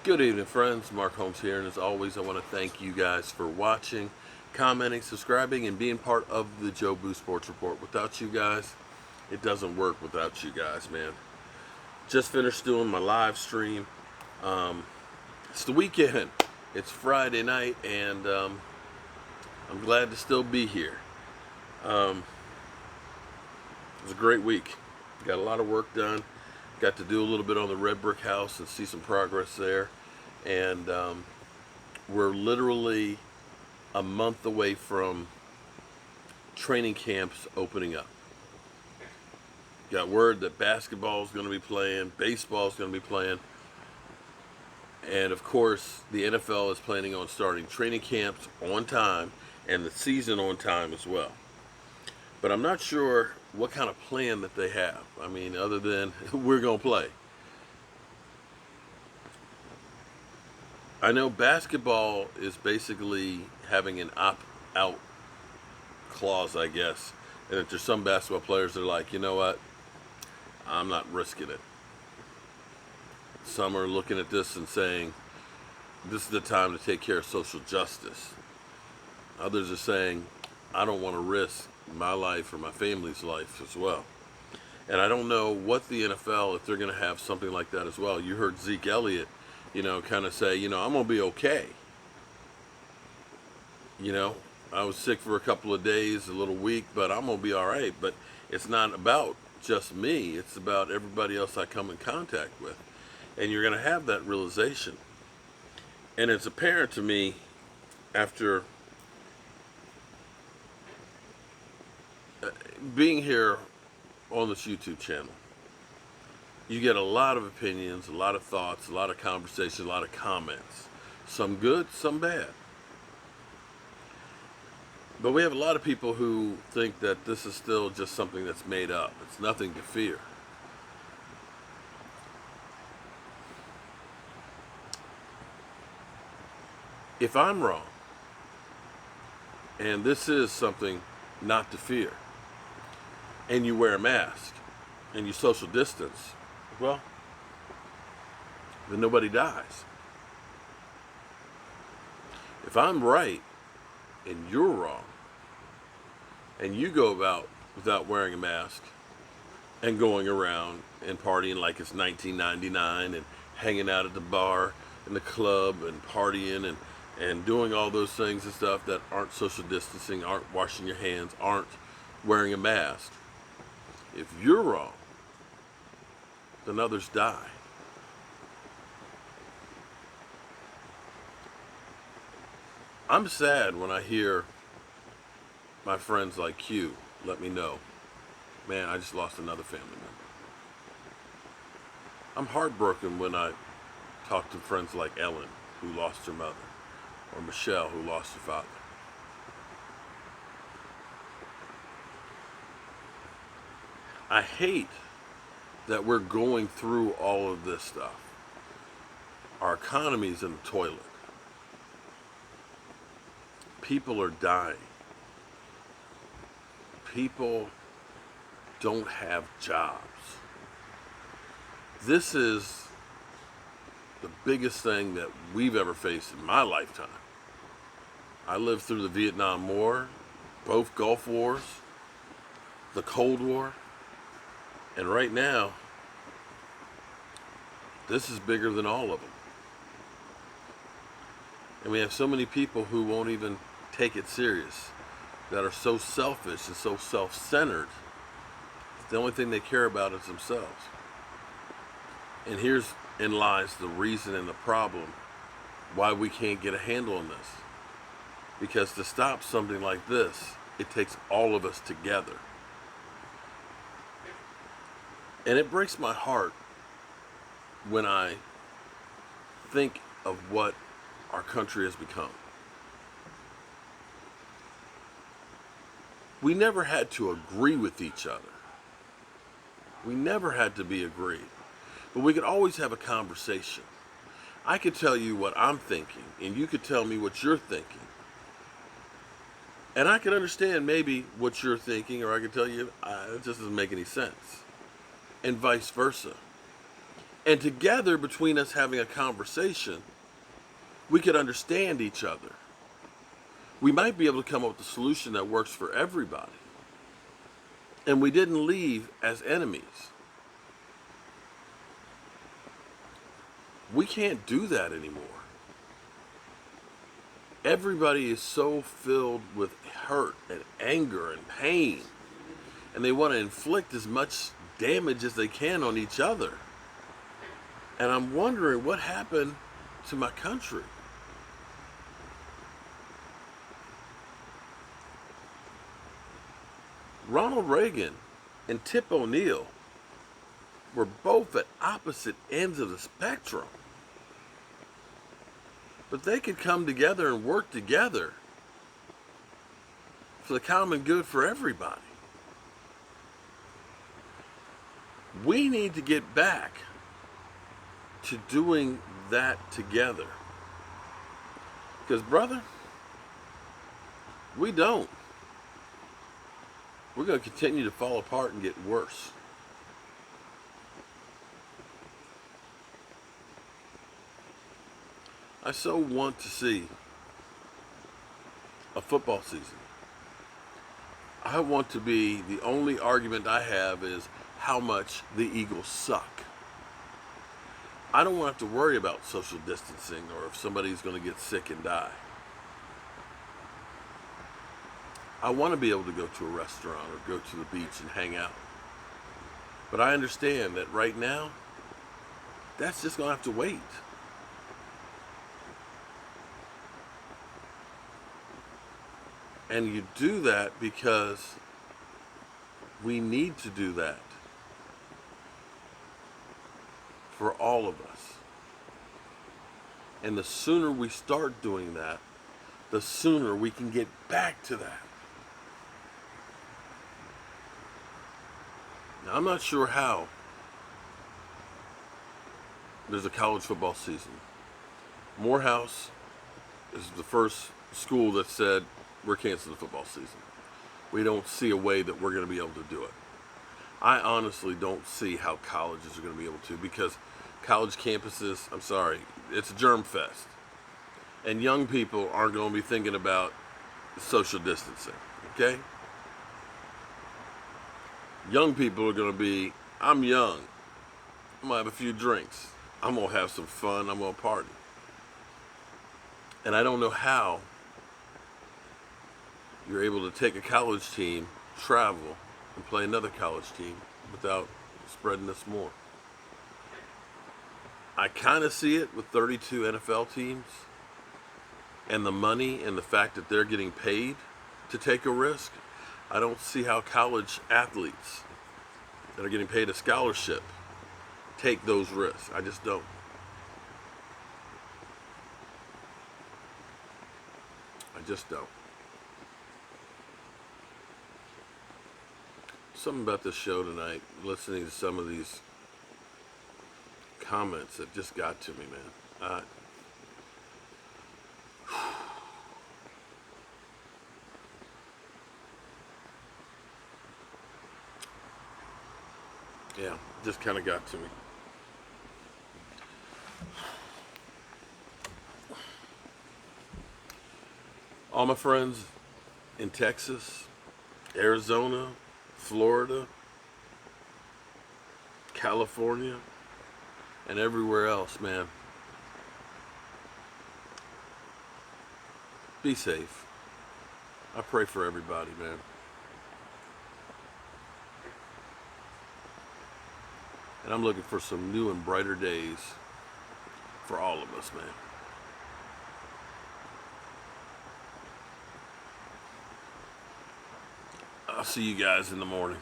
Good evening, friends. Mark Holmes here, and as always, I want to thank you guys for watching, commenting, subscribing, and being part of the Joe Boo Sports Report. Without you guys, it doesn't work without you guys, man. Just finished doing my live stream. Um, it's the weekend. It's Friday night, and I'm glad to still be here. Um, it was a great week. Got a lot of work done. Got to do a little bit on the red brick house and see some progress there. And we're literally a month away from training camps opening up. Got word that basketball is going to be playing, baseball is going to be playing, and of course the NFL is planning on starting training camps on time and the season on time as well. But I'm not sure what kind of plan that they have. I mean, other than we're going to play. I know basketball is basically having an opt-out clause, I guess. And that there's some basketball players that are like, you know what, I'm not risking it. Some are looking at this and saying, this is the time to take care of social justice. Others are saying, I don't want to risk my life or my family's life as well. And I don't know what the NFL, if they're going to have something like that as well. You heard Zeke Elliott, kind of say, I'm going to be okay. I was sick for a couple of days, a little weak, but I'm going to be all right. But it's not about just me. It's about everybody else I come in contact with. And you're going to have that realization. And it's apparent to me after being here on this YouTube channel, you get a lot of opinions, a lot of thoughts, a lot of conversations, a lot of comments. Some good, some bad. But we have a lot of people who think that this is still just something that's made up. It's nothing to fear. If I'm wrong, and this is something not to fear, and you wear a mask, and you social distance, well, then nobody dies. If I'm right, and you're wrong, and you go about without wearing a mask, and going around and partying like it's 1999, and hanging out at the bar, and the club, and partying, and doing all those things and stuff that aren't social distancing, aren't washing your hands, aren't wearing a mask. If you're wrong, then others die. I'm sad when I hear my friends like you let me know, man, I just lost another family member. I'm heartbroken when I talk to friends like Ellen, who lost her mother, or Michelle, who lost her father. I hate that we're going through all of this stuff. Our economy's in the toilet. People are dying. People don't have jobs. This is the biggest thing that we've ever faced in my lifetime. I lived through the Vietnam War, both Gulf Wars, the Cold War, and right now, this is bigger than all of them. And we have so many people who won't even take it serious, that are so selfish and so self-centered. The only thing they care about is themselves. And herein lies the reason and the problem why we can't get a handle on this. Because to stop something like this, it takes all of us together. And it breaks my heart when I think of what our country has become. We never had to agree with each other. We never had to be agreed. But we could always have a conversation. I could tell you what I'm thinking, and you could tell me what you're thinking. And I could understand maybe what you're thinking, or I could tell you, it just doesn't make any sense. And vice versa. And together, between us having a conversation, we could understand each other. We might be able to come up with a solution that works for everybody. And we didn't leave as enemies. We can't do that anymore. Everybody is so filled with hurt and anger and pain, and they want to inflict as much damage as they can on each other. And I'm wondering what happened to my country. Ronald Reagan and Tip O'Neill were both at opposite ends of the spectrum. But they could come together and work together for the common good for everybody. We need to get back to doing that together. Because, brother, we don't. We're going to continue to fall apart and get worse. I so want to see a football season. I want to be, the only argument I have is how much the Eagles suck. I don't want to have to worry about social distancing or if somebody's going to get sick and die. I want to be able to go to a restaurant or go to the beach and hang out. But I understand that right now, that's just going to have to wait. And you do that because we need to do that for all of us. And the sooner we start doing that, the sooner we can get back to that. Now, I'm not sure how there's a college football season. Morehouse is the first school that said, we're canceling the football season. We don't see a way that we're going to be able to do it. I honestly don't see how colleges are going to be able to, because college campuses, I'm sorry, it's a germ fest. And young people aren't going to be thinking about social distancing, okay? Young people are going to be, I'm young. I'm going to have a few drinks. I'm going to have some fun. I'm going to party. And I don't know how you're able to take a college team, travel, and play another college team without spreading this more. I kind of see it with 32 NFL teams and the money and the fact that they're getting paid to take a risk. I don't see how college athletes that are getting paid a scholarship take those risks. I just don't. I just don't. Something about this show tonight, listening to some of these comments that just got to me, man. Yeah, just kind of got to me. All my friends in Texas, Arizona, Florida, California, and everywhere else, man. Be safe. I pray for everybody, man. And I'm looking for some new and brighter days for all of us, man. I'll see you guys in the morning.